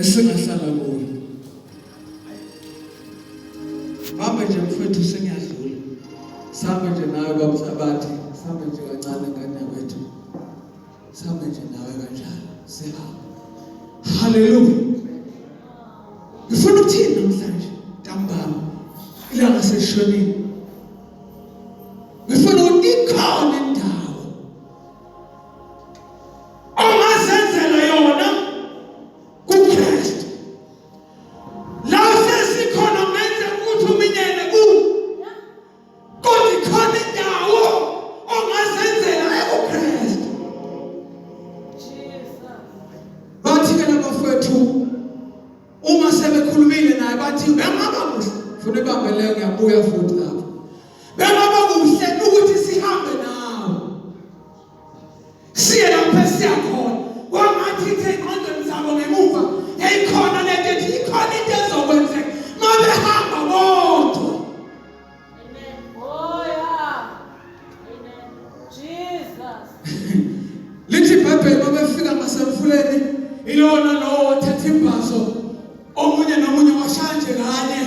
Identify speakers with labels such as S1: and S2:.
S1: esingahlala kuyo. Hamba nje mfowethu sengiyadlula. Sihamba nje nawe babamhlabathi, sihambe nje kancane ngane wethu. Sihambe nje nawe kanjalo. Sihamba. Hallelujah. Ngifuna ukuthini namhlanje? Ntambama. Ilanga seshonile. Ngifuna ukuthi ikhona indawo ongazenzela yona kuKristu. La sesikhona ngenze ukuthi uminyene ku. Kodwa ikhona indawo ongazenzela kuKristu. Jesus. Bathi ke nabafowethu uma sebekhulumile naye bathi bengaba kuhle. Ufuna ibambeleyo ngiyabuya futhi lapho. Bengaba kuhle ukuthi sihambe nawe. Siye lapho siyakhona. Wangathi ke ingqondo zabo ngemuva yayikhona lento ethi ikhona into ezokwenzeka mabe hamba bodwa. Amen. Oh yeah. Amen. Jesus. Lithi iBhayibheli mabefika ngasemfuleni ilona lo othethe imbazo omunye nomunye washanje kanye